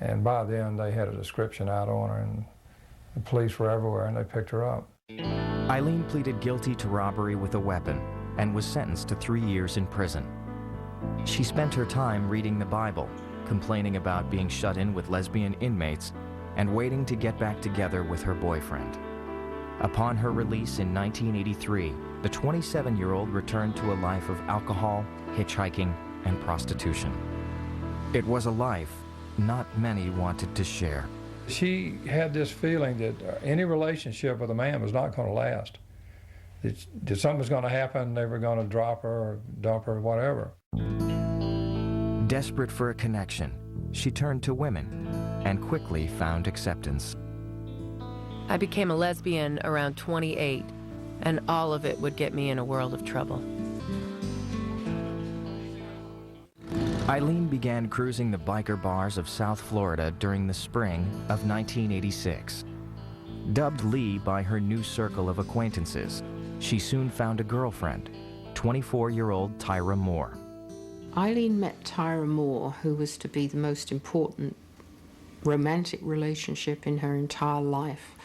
And by then, they had a description out on her, and the police were everywhere, and they picked her up. Aileen pleaded guilty to robbery with a weapon and was sentenced to 3 years in prison. She spent her time reading the Bible, complaining about being shut in with lesbian inmates, and waiting to get back together with her boyfriend. Upon her release in 1983, the 27-year-old returned to a life of alcohol, hitchhiking, and prostitution. It was a life not many wanted to share. She had this feeling that any relationship with a man was not going to last. That something was going to happen, they were going to drop her or dump her, whatever. Desperate for a connection, she turned to women and quickly found acceptance. I became a lesbian around 28, and all of it would get me in a world of trouble. Aileen began cruising the biker bars of South Florida during the spring of 1986. Dubbed Lee by her new circle of acquaintances, she soon found a girlfriend, 24-year-old Tyra Moore. Aileen met Tyra Moore, who was to be the most important romantic relationship in her entire life,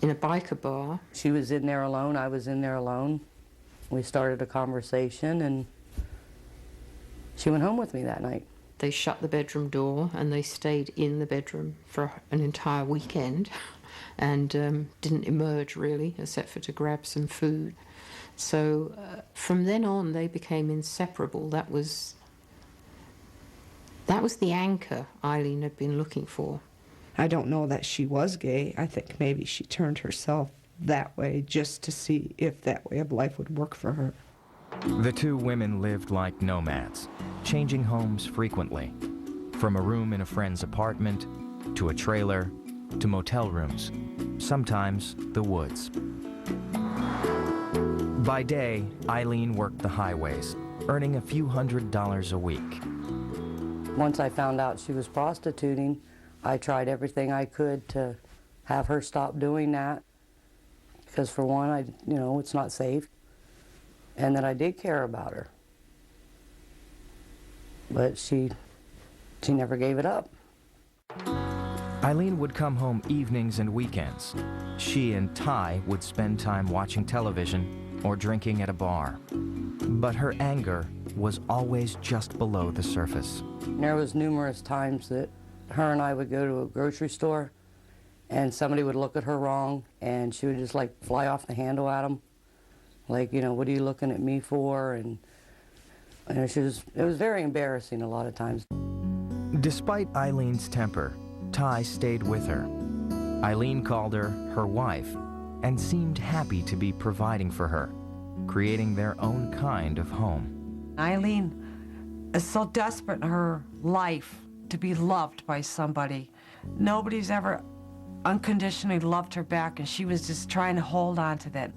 in a biker bar. She was in there alone, I was in there alone. We started a conversation, and she went home with me that night. They shut the bedroom door, and they stayed in the bedroom for an entire weekend and didn't emerge, really, except for to grab some food. So from then on, they became inseparable. That was the anchor Aileen had been looking for. I don't know that she was gay. I think maybe she turned herself that way just to see if that way of life would work for her. The two women lived like nomads, changing homes frequently, from a room in a friend's apartment, to a trailer, to motel rooms, sometimes the woods. By day, Aileen worked the highways, earning a few $100s a week. Once I found out she was prostituting, I tried everything I could to have her stop doing that, because for one, it's not safe, and that I did care about her. But she never gave it up. Aileen would come home evenings and weekends. She and Ty would spend time watching television or drinking at a bar. But her anger was always just below the surface. There was numerous times that her and I would go to a grocery store and somebody would look at her wrong and she would just like fly off the handle at them. Like, what are you looking at me for? And it was very embarrassing a lot of times. Despite Aileen's temper, Ty stayed with her. Aileen called her wife and seemed happy to be providing for her, creating their own kind of home. Aileen is so desperate in her life to be loved by somebody. Nobody's ever unconditionally loved her back, and she was just trying to hold on to that.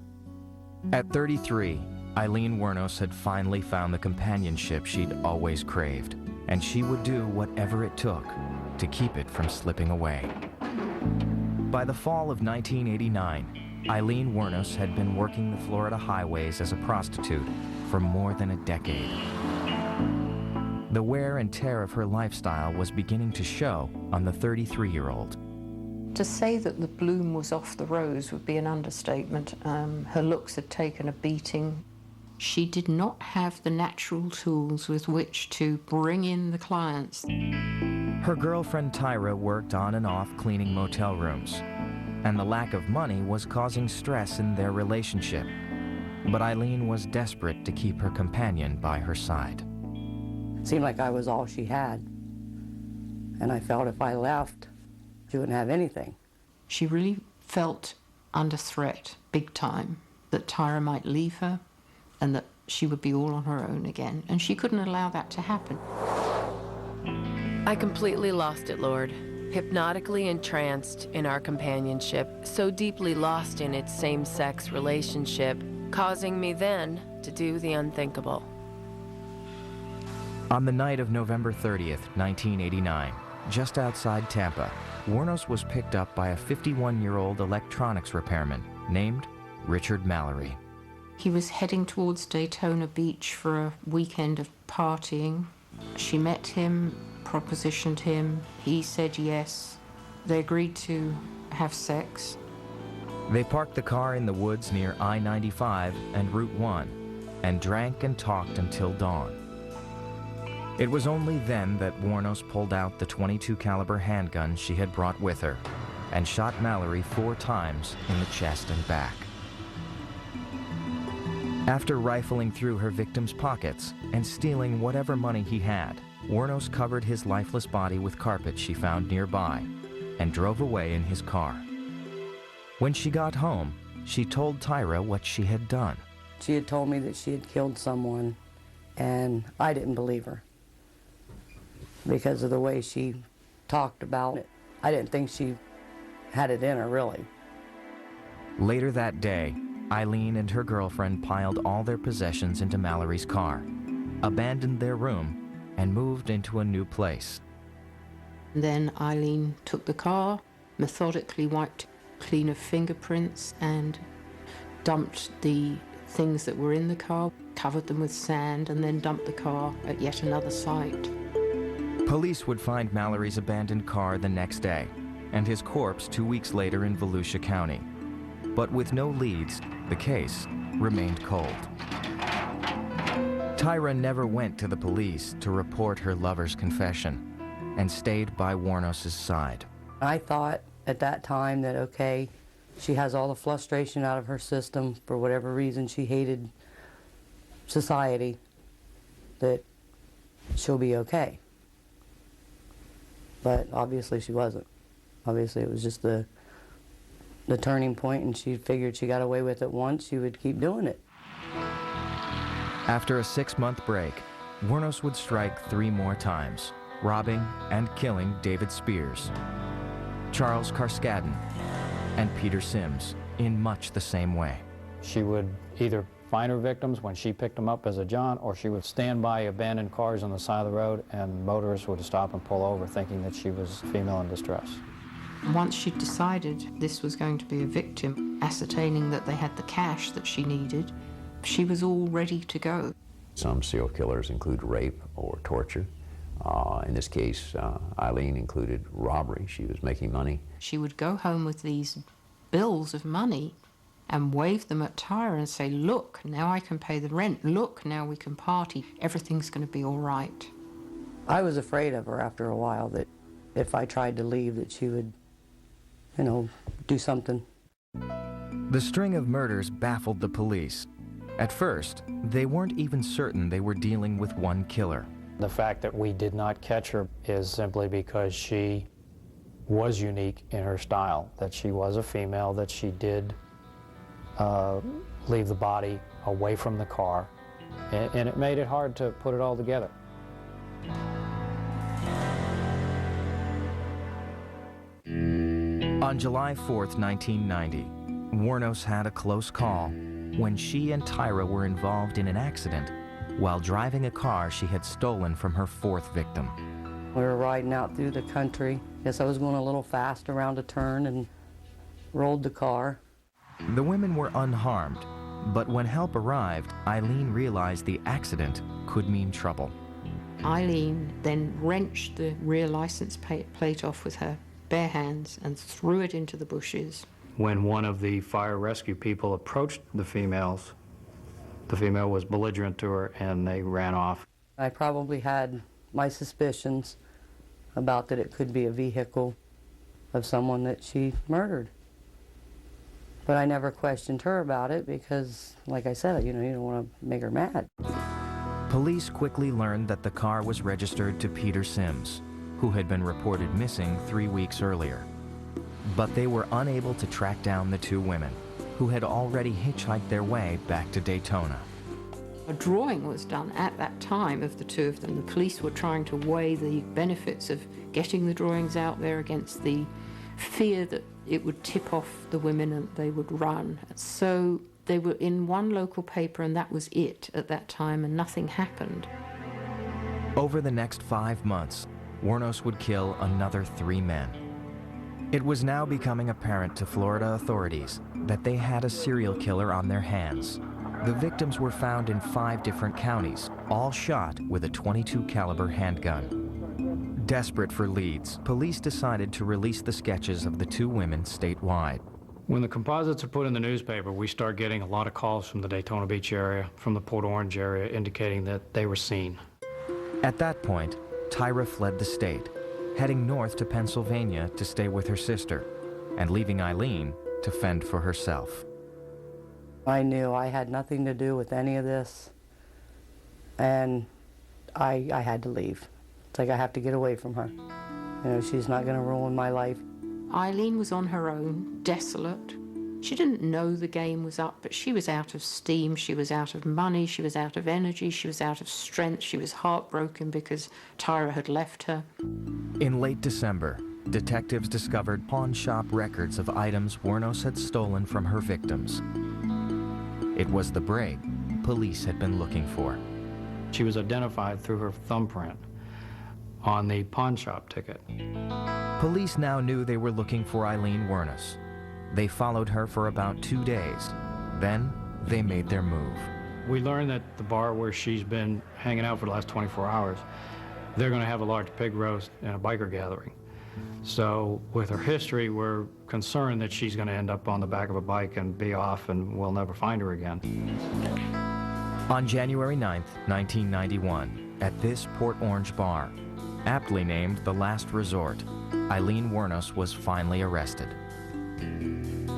At 33, Aileen Wuornos had finally found the companionship she'd always craved, and she would do whatever it took to keep it from slipping away. By the fall of 1989, Aileen Wuornos had been working the Florida highways as a prostitute for more than a decade. The wear and tear of her lifestyle was beginning to show on the 33-year-old. To say that the bloom was off the rose would be an understatement. Her looks had taken a beating. She did not have the natural tools with which to bring in the clients. Her girlfriend Tyra worked on and off cleaning motel rooms, and the lack of money was causing stress in their relationship. But Aileen was desperate to keep her companion by her side. It seemed like I was all she had, and I felt if I left, she wouldn't have anything. She really felt under threat, big time, that Tyra might leave her and that she would be all on her own again, and she couldn't allow that to happen. I completely lost it, Lord. Hypnotically entranced in our companionship, so deeply lost in its same-sex relationship, causing me then to do the unthinkable. On the night of November 30th, 1989, just outside Tampa, Wuornos was picked up by a 51-year-old electronics repairman named Richard Mallory. He was heading towards Daytona Beach for a weekend of partying. She met him propositioned him. He said yes. They agreed to have sex. They parked the car in the woods near I-95 and Route 1 and drank and talked until dawn. It was only then that Wuornos pulled out the .22 caliber handgun she had brought with her and shot Mallory 4 times in the chest and back. After rifling through her victim's pockets and stealing whatever money he had, Wuornos covered his lifeless body with carpet she found nearby and drove away in his car. When she got home, she told Tyra what she had done. She had told me that she had killed someone, and I didn't believe her because of the way she talked about it. I didn't think she had it in her, really. Later that day, Aileen and her girlfriend piled all their possessions into Mallory's car, abandoned their room, and moved into a new place. Then Aileen took the car, methodically wiped clean of fingerprints, and dumped the things that were in the car, covered them with sand, and then dumped the car at yet another site. Police would find Mallory's abandoned car the next day, and his corpse 2 weeks later in Volusia County. But with no leads, the case remained cold. Tyra never went to the police to report her lover's confession and stayed by Wuornos' side. I thought at that time that, okay, she has all the frustration out of her system for whatever reason she hated society, that she'll be okay. But obviously she wasn't. Obviously it was just the turning point, and she figured she got away with it once, she would keep doing it. After a 6-month break, Wuornos would strike 3 more times, robbing and killing David Spears, Charles Carskadden, and Peter Sims in much the same way. She would either find her victims when she picked them up as a John, or she would stand by abandoned cars on the side of the road and motorists would stop and pull over thinking that she was a female in distress. Once she'd decided this was going to be a victim, ascertaining that they had the cash that she needed, she was all ready to go. Some serial killers include rape or torture. In this case, Aileen included robbery. She was making money. She would go home with these bills of money and wave them at Tyra and say, look, now I can pay the rent. Look, now we can party. Everything's going to be all right. I was afraid of her after a while, that if I tried to leave, that she would, you know, do something. The string of murders baffled the police. At first, they weren't even certain they were dealing with one killer. The fact that we did not catch her is simply because she was unique in her style, that she was a female, that she did leave the body away from the car, and it made it hard to put it all together. On July 4th, 1990, Wuornos had a close call when she and Tyra were involved in an accident while driving a car she had stolen from her 4th victim. We were riding out through the country. Guess I was going a little fast around a turn and rolled the car. The women were unharmed, but when help arrived, Aileen realized the accident could mean trouble. Aileen then wrenched the rear license plate off with her bare hands and threw it into the bushes. When one of the fire rescue people approached the females, the female was belligerent to her and they ran off. I probably had my suspicions about that it could be a vehicle of someone that she murdered. But I never questioned her about it because, like I said, you know, you don't want to make her mad. Police quickly learned that the car was registered to Peter Sims, who had been reported missing 3 weeks earlier. But they were unable to track down the 2 women, who had already hitchhiked their way back to Daytona. A drawing was done at that time of the 2 of them. The police were trying to weigh the benefits of getting the drawings out there against the fear that it would tip off the women and they would run. So they were in one local paper and that was it at that time, and nothing happened. Over the next 5 months, Wuornos would kill another 3 men. It was now becoming apparent to Florida authorities that they had a serial killer on their hands. The victims were found in 5 different counties, all shot with a .22 caliber handgun. Desperate for leads, police decided to release the sketches of the two women statewide. When the composites are put in the newspaper, we start getting a lot of calls from the Daytona Beach area, from the Port Orange area, indicating that they were seen. At that point, Tyra fled the state, heading north to Pennsylvania to stay with her sister, and leaving Aileen to fend for herself. I knew I had nothing to do with any of this, and I had to leave. It's like I have to get away from her. You know, she's not going to ruin my life. Aileen was on her own, desolate. She didn't know the game was up, but she was out of steam, she was out of money, she was out of energy, she was out of strength, she was heartbroken because Tyra had left her. In late December, detectives discovered pawn shop records of items Wuornos had stolen from her victims. It was the break police had been looking for. She was identified through her thumbprint on the pawn shop ticket. Police now knew they were looking for Aileen Wuornos. They followed her for about 2 days. Then they made their move. We learned that the bar where she's been hanging out for the last 24 hours, they're going to have a large pig roast and a biker gathering. So with her history, we're concerned that she's going to end up on the back of a bike and be off and we'll never find her again. On January 9th, 1991, at this Port Orange bar, aptly named The Last Resort, Aileen Wuornos was finally arrested.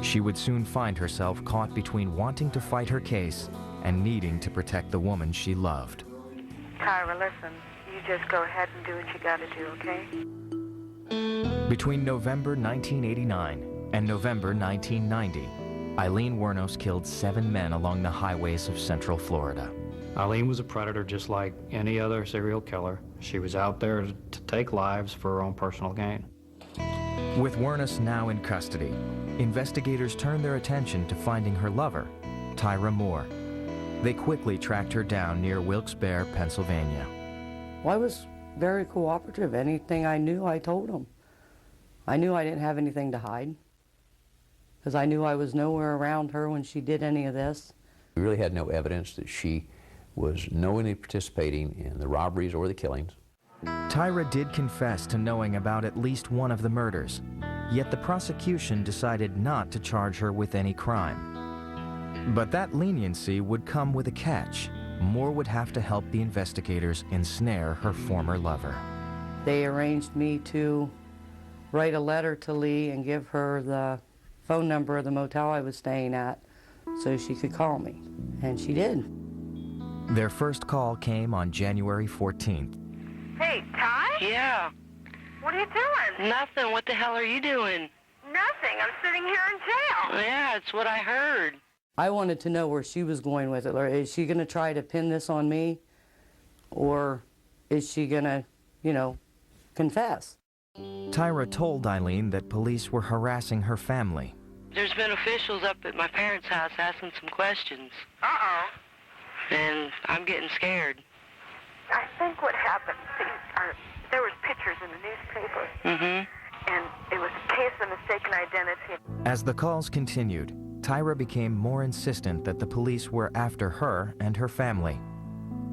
She would soon find herself caught between wanting to fight her case and needing to protect the woman she loved. Tyra, listen, you just go ahead and do what you gotta do, okay? Between November 1989 and November 1990, Aileen Wuornos killed 7 men along the highways of Central Florida. Aileen was a predator just like any other serial killer. She was out there to take lives for her own personal gain. With Wuornos now in custody, investigators turned their attention to finding her lover, Tyra Moore. They quickly tracked her down near Wilkes-Barre, Pennsylvania. Well, I was very cooperative. Anything I knew, I told them. I knew I didn't have anything to hide, because I knew I was nowhere around her when she did any of this. We really had no evidence that she was knowingly participating in the robberies or the killings. Tyra did confess to knowing about at least one of the murders, yet the prosecution decided not to charge her with any crime. But that leniency would come with a catch. Moore would have to help the investigators ensnare her former lover. They arranged me to write a letter to Lee and give her the phone number of the motel I was staying at so she could call me, and she did. Their first call came on January 14th. Hey, Ty? Yeah. What are you doing? Nothing. What the hell are you doing? Nothing. I'm sitting here in jail. Yeah, it's what I heard. I wanted to know where she was going with it. Is she going to try to pin this on me, or is she going to, confess? Tyra told Aileen that police were harassing her family. There's been officials up at my parents' house asking some questions. Uh-oh. And I'm getting scared. I think what happened, there was pictures in the newspaper. Mm-hmm. And it was a case of mistaken identity. As the calls continued, Tyra became more insistent that the police were after her and her family.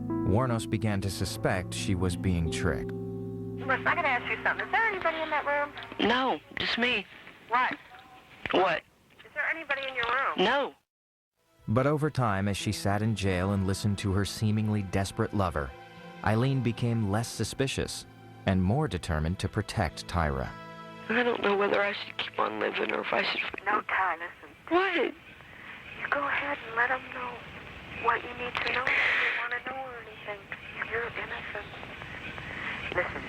Wuornos began to suspect she was being tricked. Listen, I gotta ask you something. Is there anybody in that room? No, just me. What? What? Is there anybody in your room? No. But over time, as she sat in jail and listened to her seemingly desperate lover, Aileen became less suspicious and more determined to protect Tyra. I don't know whether I should keep on living or if I should... No, Ty, listen. What? You go ahead and let them know what you need to know if you want to know or anything. You're innocent. Listen,